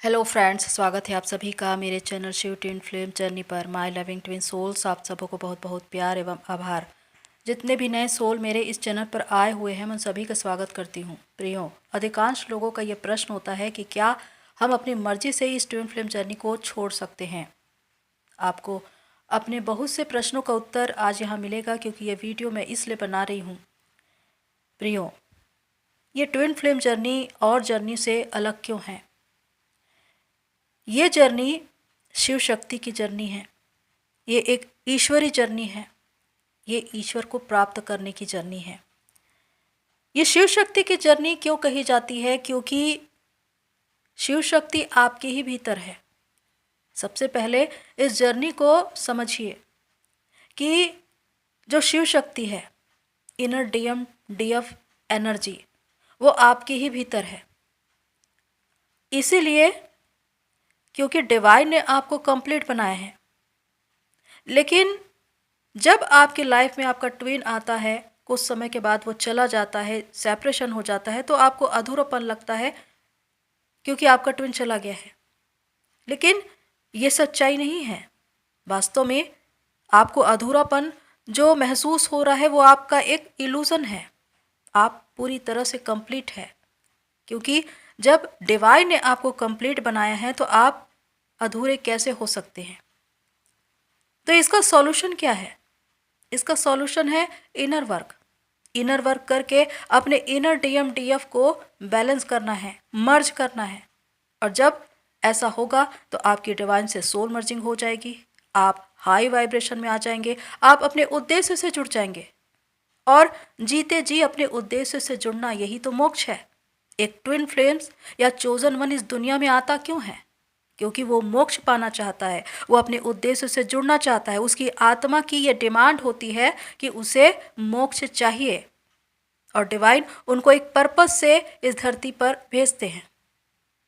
Hello friends, स्वागत है आप सभी का मेरे channel Shiv twin flame journey पर। माय लविंग ट्विन सोल्स, आप सबों को बहुत बहुत प्यार एवं आभार। जितने भी नए सोल मेरे इस चैनल पर आए हुए हैं, मैं उन सभी का स्वागत करती हूँ। प्रियो, अधिकांश लोगों का ये प्रश्न होता है कि क्या हम अपनी मर्जी से इस ट्विन फ्लेम जर्नी को छोड़ सकते हैं। आपको अपने बहुत से प्रश्नों का उत्तर आज यहाँ मिलेगा, क्योंकि ये वीडियो मैं इसलिए बना रही हूँ। प्रियो, ये ट्विन फ्लेम जर्नी और जर्नी से अलग क्यों है? ये जर्नी शिव शक्ति की जर्नी है। ये एक ईश्वरी जर्नी है। ये ईश्वर को प्राप्त करने की जर्नी है। ये शिव शक्ति की जर्नी क्यों कही जाती है? क्योंकि शिव शक्ति आपके ही भीतर है। सबसे पहले इस जर्नी को समझिए कि जो शिव शक्ति है, इनर डीएम डीएफ एनर्जी, वो आपके ही भीतर है। इसीलिए क्योंकि डिवाइन ने आपको कंप्लीट बनाया है। लेकिन जब आपकी लाइफ में आपका ट्विन आता है, कुछ समय के बाद वो चला जाता है, सेपरेशन हो जाता है, तो आपको अधूरापन लगता है क्योंकि आपका ट्विन चला गया है। लेकिन ये सच्चाई नहीं है। वास्तव में आपको अधूरापन जो महसूस हो रहा है वो आपका एक इल्यूजन है। आप पूरी तरह से कंप्लीट है, क्योंकि जब डिवाइन ने आपको कंप्लीट बनाया है तो आप अधूरे कैसे हो सकते हैं। तो इसका सॉल्यूशन क्या है? इसका सॉल्यूशन है इनर वर्क। इनर वर्क करके अपने इनर डीएम डीएफ को बैलेंस करना है, मर्ज करना है। और जब ऐसा होगा तो आपकी डिवाइन से सोल मर्जिंग हो जाएगी। आप हाई वाइब्रेशन में आ जाएंगे। आप अपने उद्देश्य से जुड़ जाएंगे। और जीते जी अपने उद्देश्य से जुड़ना, यही तो मोक्ष है। एक ट्विन फ्लेम्स या चोजन वन इस दुनिया में आता क्यों है? क्योंकि वो मोक्ष पाना चाहता है। वो अपने उद्देश्य से जुड़ना चाहता है। उसकी आत्मा की ये डिमांड होती है कि उसे मोक्ष चाहिए। और डिवाइन उनको एक पर्पस से इस धरती पर भेजते हैं।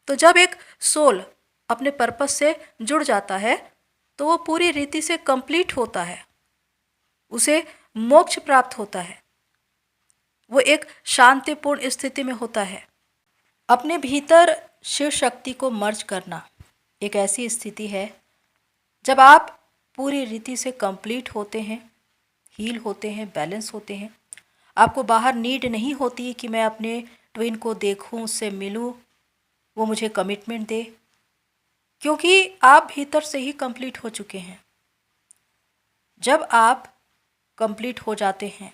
तो जब एक सोल अपने पर्पस से जुड़ जाता है तो वो पूरी रीति से कंप्लीट होता है। उसे मोक्ष प्राप्त होता है। वो एक शांतिपूर्ण स्थिति में होता है। अपने भीतर शिव शक्ति को मर्ज करना एक ऐसी स्थिति है जब आप पूरी रीति से कंप्लीट होते हैं, हील होते हैं, बैलेंस होते हैं। आपको बाहर नीड नहीं होती कि मैं अपने ट्विन को देखूं, उससे मिलूं, वो मुझे कमिटमेंट दे, क्योंकि आप भीतर से ही कंप्लीट हो चुके हैं। जब आप कंप्लीट हो जाते हैं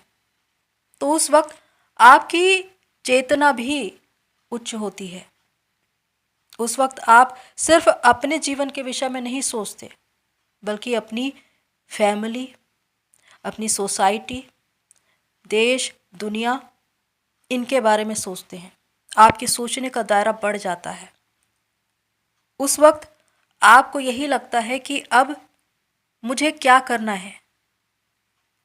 तो उस वक्त आपकी चेतना भी उच्च होती है। उस वक्त आप सिर्फ अपने जीवन के विषय में नहीं सोचते, बल्कि अपनी फैमिली, अपनी सोसाइटी, देश, दुनिया, इनके बारे में सोचते हैं। आपके सोचने का दायरा बढ़ जाता है। उस वक्त आपको यही लगता है कि अब मुझे क्या करना है।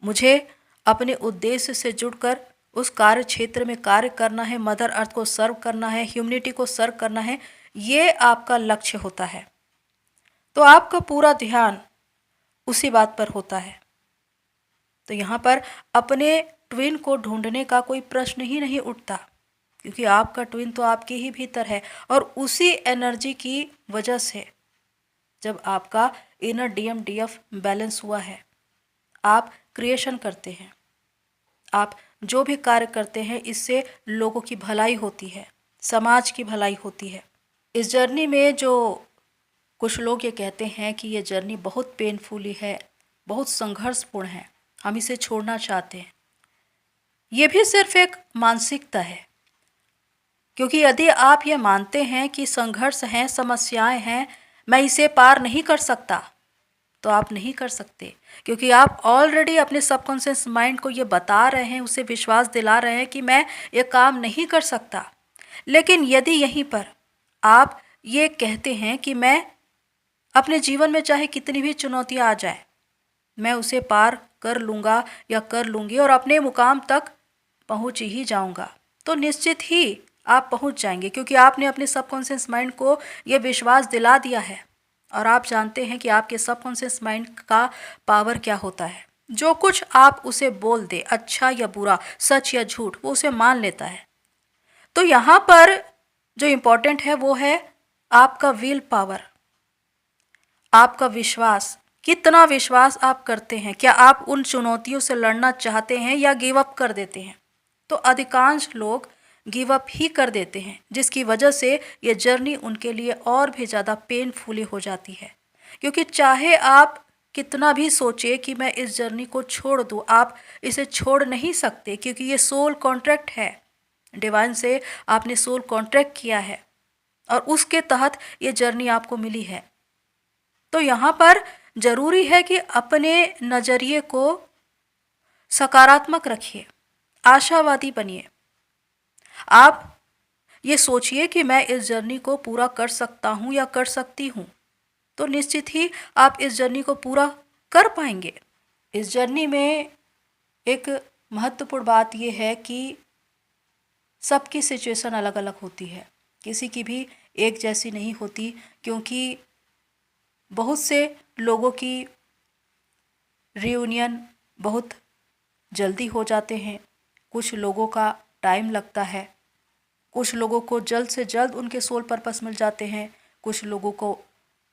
मुझे अपने उद्देश्य से जुड़कर उस कार्य क्षेत्र में कार्य करना है, मदर अर्थ को सर्व करना है, ह्यूमनिटी को सर्व करना है। ये आपका लक्ष्य होता है। तो आपका पूरा ध्यान उसी बात पर होता है। तो यहाँ पर अपने ट्विन को ढूंढने का कोई प्रश्न ही नहीं उठता, क्योंकि आपका ट्विन तो आपके ही भीतर है। और उसी एनर्जी की वजह से जब आपका इनर डीएम डीएफ बैलेंस हुआ है, आप क्रिएशन करते हैं। आप जो भी कार्य करते हैं, इससे लोगों की भलाई होती है, समाज की भलाई होती है। इस जर्नी में जो कुछ लोग ये कहते हैं कि ये जर्नी बहुत पेनफुली है, बहुत संघर्षपूर्ण है, हम इसे छोड़ना चाहते हैं, ये भी सिर्फ एक मानसिकता है। क्योंकि यदि आप ये मानते हैं कि संघर्ष हैं, समस्याएं हैं, मैं इसे पार नहीं कर सकता, तो आप नहीं कर सकते। क्योंकि आप ऑलरेडी अपने सबकॉन्शियस माइंड को ये बता रहे हैं, उसे विश्वास दिला रहे हैं कि मैं ये काम नहीं कर सकता। लेकिन यदि यहीं पर आप ये कहते हैं कि मैं अपने जीवन में चाहे कितनी भी चुनौतियां आ जाए, मैं उसे पार कर लूँगा या कर लूँगी और अपने मुकाम तक पहुँच ही जाऊँगा, तो निश्चित ही आप पहुँच जाएंगे। क्योंकि आपने अपने सबकॉन्शियस माइंड को ये विश्वास दिला दिया है। और आप जानते हैं कि आपके सबकॉन्शियस माइंड का पावर क्या होता है। जो कुछ आप उसे बोल दे, अच्छा या बुरा, सच या झूठ, वो उसे मान लेता है। तो यहाँ पर जो इम्पोर्टेंट है वो है आपका विल पावर, आपका विश्वास, कितना विश्वास आप करते हैं। क्या आप उन चुनौतियों से लड़ना चाहते हैं या गिव अप कर देते हैं? तो अधिकांश लोग गिव अप ही कर देते हैं, जिसकी वजह से ये जर्नी उनके लिए और भी ज़्यादा पेनफुली हो जाती है। क्योंकि चाहे आप कितना भी सोचे कि मैं इस जर्नी को छोड़ दूँ, आप इसे छोड़ नहीं सकते, क्योंकि ये सोल कॉन्ट्रैक्ट है। डिवाइन से आपने सोल कॉन्ट्रैक्ट किया है और उसके तहत ये जर्नी आपको मिली है। तो यहाँ पर ज़रूरी है कि अपने नज़रिए को सकारात्मक रखिए, आशावादी बनिए। आप ये सोचिए कि मैं इस जर्नी को पूरा कर सकता हूँ या कर सकती हूँ, तो निश्चित ही आप इस जर्नी को पूरा कर पाएंगे। इस जर्नी में एक महत्वपूर्ण बात यह है कि सबकी सिचुएशन अलग अलग होती है, किसी की भी एक जैसी नहीं होती, क्योंकि बहुत से लोगों की रियूनियन बहुत जल्दी हो जाते हैं, कुछ लोगों का टाइम लगता है, कुछ लोगों को जल्द से जल्द उनके सोल पर्पस मिल जाते हैं, कुछ लोगों को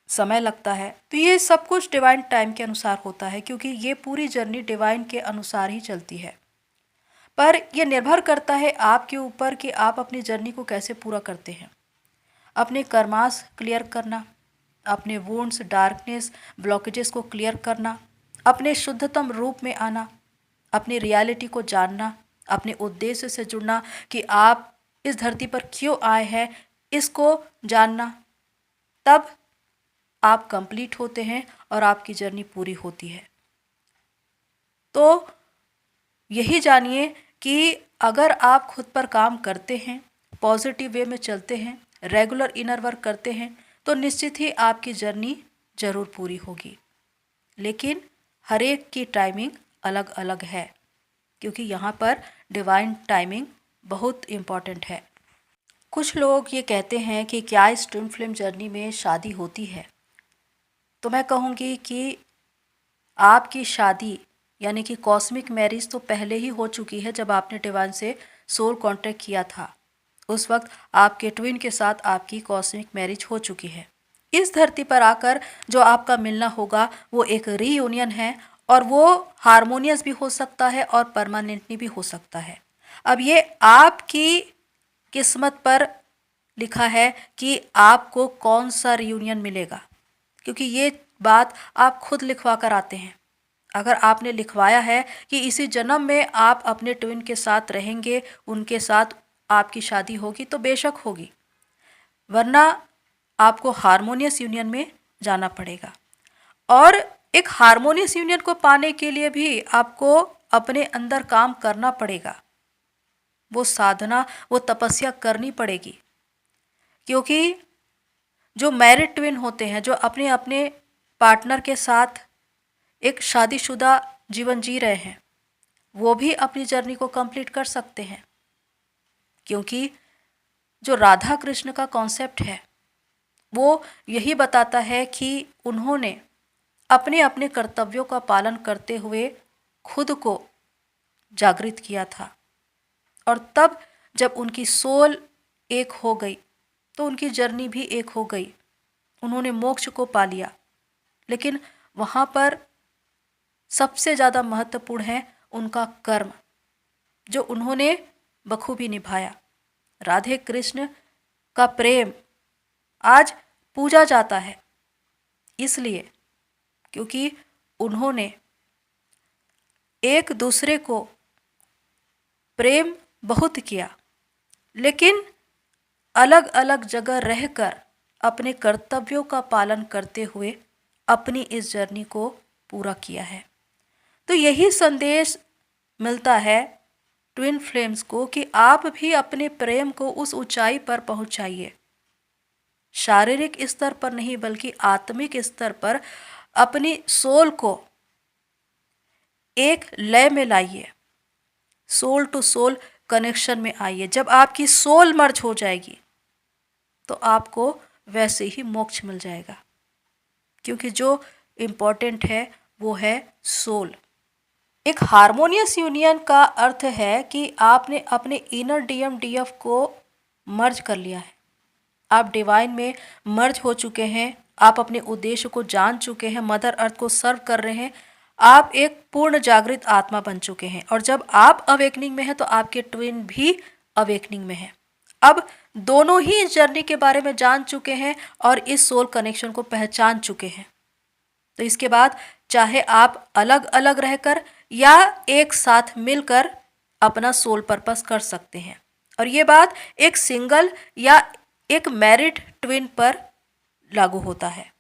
समय लगता है। तो ये सब कुछ डिवाइन टाइम के अनुसार होता है, क्योंकि ये पूरी जर्नी डिवाइन के अनुसार ही चलती है। पर यह निर्भर करता है आपके ऊपर कि आप अपनी जर्नी को कैसे पूरा करते हैं। अपने कर्मास क्लियर करना, अपने वुंड्स, डार्कनेस, ब्लॉकेजेस को क्लियर करना, अपने शुद्धतम रूप में आना, अपनी रियलिटी को जानना, अपने उद्देश्य से जुड़ना कि आप इस धरती पर क्यों आए हैं, इसको जानना, तब आप कंप्लीट होते हैं और आपकी जर्नी पूरी होती है। तो यही जानिए कि अगर आप खुद पर काम करते हैं, पॉजिटिव वे में चलते हैं, रेगुलर इनर वर्क करते हैं, तो निश्चित ही आपकी जर्नी ज़रूर पूरी होगी। लेकिन हर एक की टाइमिंग अलग अलग है, क्योंकि यहाँ पर डिवाइन टाइमिंग बहुत इम्पॉर्टेंट है। कुछ लोग ये कहते हैं कि क्या इस ट्विन फ्लेम जर्नी में शादी होती है? तो मैं कहूँगी कि आपकी शादी यानी कि कॉस्मिक मैरिज तो पहले ही हो चुकी है। जब आपने डिवाइन से सोल कॉन्ट्रैक्ट किया था, उस वक्त आपके ट्विन के साथ आपकी कॉस्मिक मैरिज हो चुकी है। इस धरती पर आकर जो आपका मिलना होगा वो एक रीयूनियन है, और वो हारमोनियस भी हो सकता है और परमानेंटली भी हो सकता है। अब ये आपकी किस्मत पर लिखा है कि आपको कौन सा रीयूनियन मिलेगा, क्योंकि ये बात आप खुद लिखवा कर आते हैं। अगर आपने लिखवाया है कि इसी जन्म में आप अपने ट्विन के साथ रहेंगे, उनके साथ आपकी शादी होगी, तो बेशक होगी, वरना आपको हारमोनियस यूनियन में जाना पड़ेगा। और एक हारमोनियस यूनियन को पाने के लिए भी आपको अपने अंदर काम करना पड़ेगा, वो साधना, वो तपस्या करनी पड़ेगी। क्योंकि जो मैरिड ट्विन होते हैं, जो अपने अपने पार्टनर के साथ एक शादीशुदा जीवन जी रहे हैं, वो भी अपनी जर्नी को कंप्लीट कर सकते हैं। क्योंकि जो राधा कृष्ण का कॉन्सेप्ट है वो यही बताता है कि उन्होंने अपने अपने कर्तव्यों का पालन करते हुए खुद को जागृत किया था, और तब जब उनकी सोल एक हो गई तो उनकी जर्नी भी एक हो गई, उन्होंने मोक्ष को पा लिया। लेकिन वहाँ पर सबसे ज़्यादा महत्वपूर्ण है उनका कर्म, जो उन्होंने बखूबी निभाया। राधे कृष्ण का प्रेम आज पूजा जाता है, इसलिए क्योंकि उन्होंने एक दूसरे को प्रेम बहुत किया, लेकिन अलग अलग जगह रहकर अपने कर्तव्यों का पालन करते हुए अपनी इस जर्नी को पूरा किया है। तो यही संदेश मिलता है ट्विन फ्लेम्स को कि आप भी अपने प्रेम को उस ऊंचाई पर पहुंचाइए, शारीरिक स्तर पर नहीं बल्कि आत्मिक स्तर पर अपनी सोल को एक लय में लाइए, सोल टू सोल कनेक्शन में आइए। जब आपकी सोल मर्ज हो जाएगी तो आपको वैसे ही मोक्ष मिल जाएगा, क्योंकि जो इम्पोर्टेंट है वो है सोल। एक हारमोनियस यूनियन का अर्थ है कि आपने अपने इनर डीएम डीएफ को मर्ज कर लिया है, आप डिवाइन में मर्ज हो चुके हैं, आप अपने उद्देश्य को जान चुके हैं, मदर अर्थ को सर्व कर रहे हैं, आप एक पूर्ण जागृत आत्मा बन चुके हैं। और जब आप अवेकनिंग में हैं तो आपके ट्विन भी अवेकनिंग में हैं। अब दोनों ही इस जर्नी के बारे में जान चुके हैं और इस सोल कनेक्शन को पहचान चुके हैं। तो इसके बाद चाहे आप अलग अलग रहकर या एक साथ मिलकर अपना सोल पर्पस कर सकते हैं। और ये बात एक सिंगल या एक मैरिड ट्विन पर लागू होता है,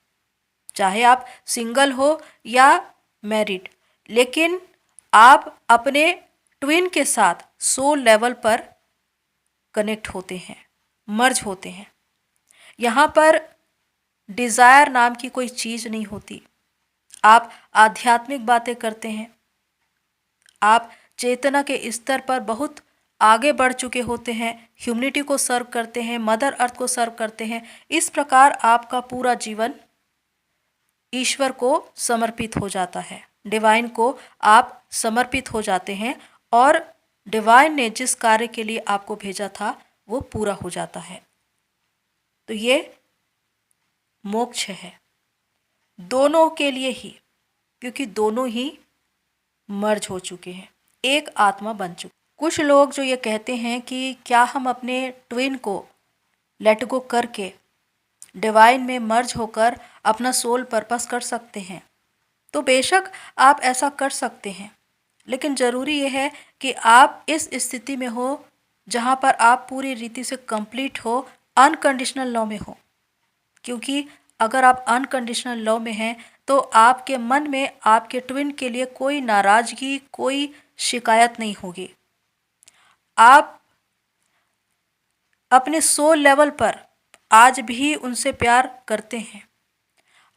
चाहे आप सिंगल हो या मैरिड, लेकिन आप अपने ट्विन के साथ सोल लेवल पर कनेक्ट होते हैं, मर्ज होते हैं। यहाँ पर डिज़ायर नाम की कोई चीज़ नहीं होती। आप आध्यात्मिक बातें करते हैं, आप चेतना के स्तर पर बहुत आगे बढ़ चुके होते हैं, ह्यूमनिटी को सर्व करते हैं, मदर अर्थ को सर्व करते हैं। इस प्रकार आपका पूरा जीवन ईश्वर को समर्पित हो जाता है, डिवाइन को आप समर्पित हो जाते हैं और डिवाइन ने जिस कार्य के लिए आपको भेजा था वो पूरा हो जाता है। तो ये मोक्ष है दोनों के लिए ही, क्योंकि दोनों ही मर्ज हो चुके हैं, एक आत्मा बन चुके। कुछ लोग जो ये कहते हैं कि क्या हम अपने ट्विन को लेट गो करके डिवाइन में मर्ज होकर अपना सोल पर्पस कर सकते हैं, तो बेशक आप ऐसा कर सकते हैं, लेकिन ज़रूरी ये है कि आप इस स्थिति में हो जहाँ पर आप पूरी रीति से कंप्लीट हो, अनकंडीशनल लव में हो। क्योंकि अगर आप अनकंडीशनल लव में हैं तो आपके मन में आपके ट्विन के लिए कोई नाराज़गी, कोई शिकायत नहीं होगी। आप अपने सोल लेवल पर आज भी उनसे प्यार करते हैं,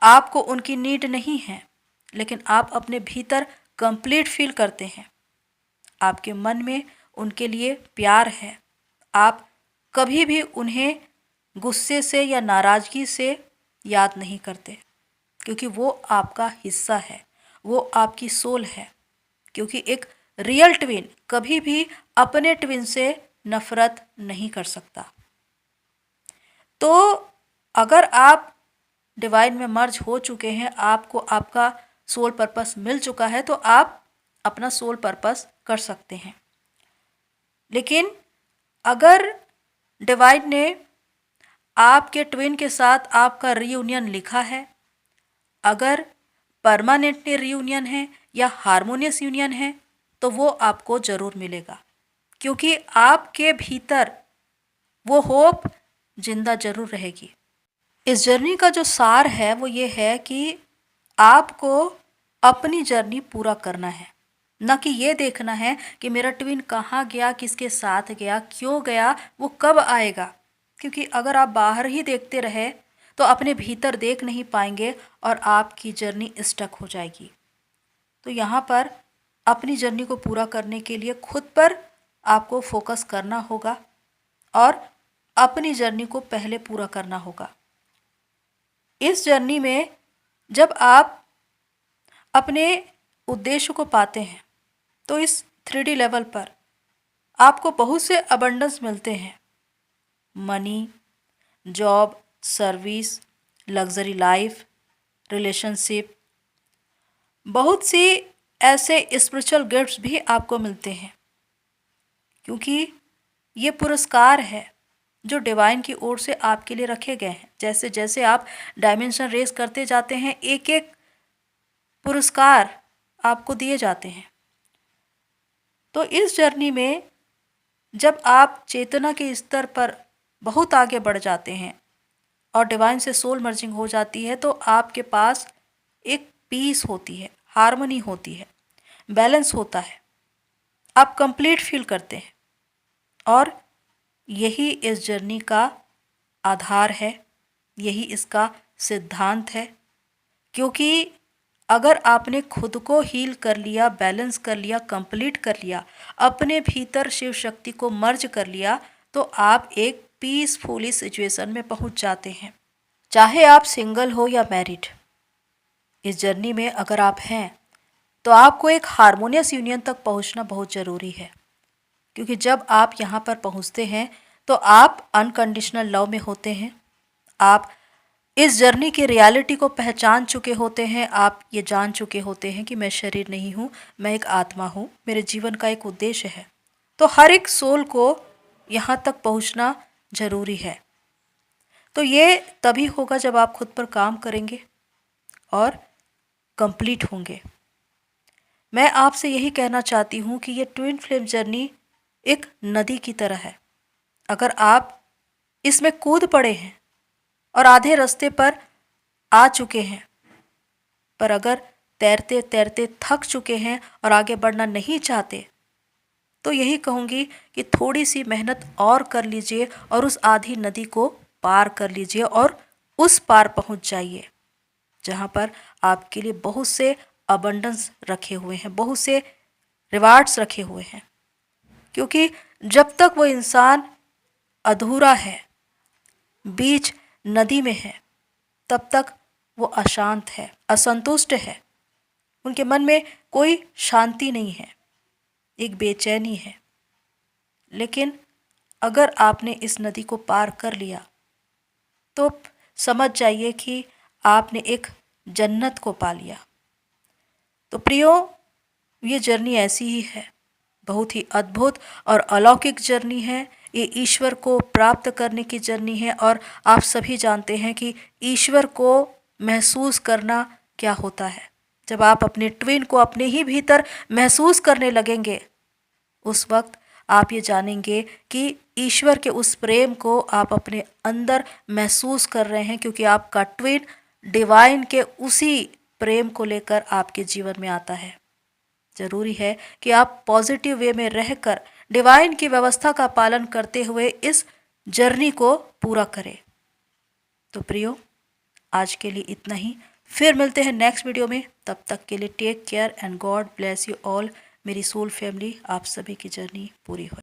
आपको उनकी नीड नहीं है, लेकिन आप अपने भीतर कंप्लीट फील करते हैं, आपके मन में उनके लिए प्यार है। आप कभी भी उन्हें गुस्से से या नाराज़गी से याद नहीं करते, क्योंकि वो आपका हिस्सा है, वो आपकी सोल है। क्योंकि एक रियल ट्विन कभी भी अपने ट्विन से नफरत नहीं कर सकता। तो अगर आप डिवाइन में मर्ज हो चुके हैं, आपको आपका सोल पर्पस मिल चुका है, तो आप अपना सोल पर्पस कर सकते हैं। लेकिन अगर डिवाइन ने आपके ट्विन के साथ आपका रीयूनियन लिखा है, अगर परमानेंटली रीयूनियन है या हार्मोनियस यूनियन है, तो वो आपको ज़रूर मिलेगा, क्योंकि आपके भीतर वो होप जिंदा ज़रूर रहेगी। इस जर्नी का जो सार है वो ये है कि आपको अपनी जर्नी पूरा करना है, न कि ये देखना है कि मेरा ट्विन कहाँ गया, किसके साथ गया, क्यों गया, वो कब आएगा। क्योंकि अगर आप बाहर ही देखते रहे तो अपने भीतर देख नहीं पाएंगे और आपकी जर्नी स्टक हो जाएगी। तो यहाँ पर अपनी जर्नी को पूरा करने के लिए खुद पर आपको फोकस करना होगा और अपनी जर्नी को पहले पूरा करना होगा। इस जर्नी में जब आप अपने उद्देश्य को पाते हैं तो इस 3D लेवल पर आपको बहुत से अबंडेंस मिलते हैं, money, job, service, luxury life, relationship, बहुत सी ऐसे स्पिरिचुअल गिफ्ट्स भी आपको मिलते हैं, क्योंकि ये पुरस्कार है जो डिवाइन की ओर से आपके लिए रखे गए हैं। जैसे जैसे आप डायमेंशन रेस करते जाते हैं, एक एक पुरस्कार आपको दिए जाते हैं। तो इस जर्नी में जब आप चेतना के स्तर पर बहुत आगे बढ़ जाते हैं और डिवाइन से सोल मर्जिंग हो जाती है, तो आपके पास एक पीस होती है, हार्मनी होती है, बैलेंस होता है, आप कंप्लीट फील करते हैं। और यही इस जर्नी का आधार है, यही इसका सिद्धांत है। क्योंकि अगर आपने खुद को हील कर लिया, बैलेंस कर लिया, कंप्लीट कर लिया, अपने भीतर शिव शक्ति को मर्ज कर लिया, तो आप एक पीसफुली सिचुएशन में पहुंच जाते हैं। चाहे आप सिंगल हो या मैरिड, इस जर्नी में अगर आप हैं तो आपको एक हार्मोनियस यूनियन तक पहुंचना बहुत ज़रूरी है। क्योंकि जब आप यहाँ पर पहुँचते हैं तो आप अनकंडीशनल लव में होते हैं, आप इस जर्नी की रियलिटी को पहचान चुके होते हैं, आप ये जान चुके होते हैं कि मैं शरीर नहीं हूँ, मैं एक आत्मा हूँ, मेरे जीवन का एक उद्देश्य है। तो हर एक सोल को यहाँ तक पहुँचना ज़रूरी है। तो ये तभी होगा जब आप खुद पर काम करेंगे और कंप्लीट होंगे। मैं आपसे यही कहना चाहती हूँ कि ये ट्विन फ्लेम जर्नी एक नदी की तरह है। अगर आप इसमें कूद पड़े हैं और आधे रास्ते पर आ चुके हैं, पर अगर तैरते तैरते थक चुके हैं और आगे बढ़ना नहीं चाहते, तो यही कहूँगी कि थोड़ी सी मेहनत और कर लीजिए और उस आधी नदी को पार कर लीजिए और उस पार पहुँच जाइए जहाँ पर आपके लिए बहुत से अबंडेंस रखे हुए हैं, बहुत से रिवार्ड्स रखे हुए हैं। क्योंकि जब तक वो इंसान अधूरा है, बीच नदी में है, तब तक वो अशांत है, असंतुष्ट है, उनके मन में कोई शांति नहीं है, एक बेचैनी है। लेकिन अगर आपने इस नदी को पार कर लिया तो समझ जाइए कि आपने एक जन्नत को पा लिया। तो प्रियो, ये जर्नी ऐसी ही है, बहुत ही अद्भुत और अलौकिक जर्नी है। ये ईश्वर को प्राप्त करने की जर्नी है और आप सभी जानते हैं कि ईश्वर को महसूस करना क्या होता है। जब आप अपने ट्विन को अपने ही भीतर महसूस करने लगेंगे, उस वक्त आप ये जानेंगे कि ईश्वर के उस प्रेम को आप अपने अंदर महसूस कर रहे हैं, क्योंकि आपका ट्विन डिवाइन के उसी प्रेम को लेकर आपके जीवन में आता है। ज़रूरी है कि आप पॉजिटिव वे में रहकर डिवाइन की व्यवस्था का पालन करते हुए इस जर्नी को पूरा करें। तो प्रियो, आज के लिए इतना ही। फिर मिलते हैं नेक्स्ट वीडियो में। तब तक के लिए take care and God bless you all. मेरी सोल फैमिली, आप सभी की जर्नी पूरी हो।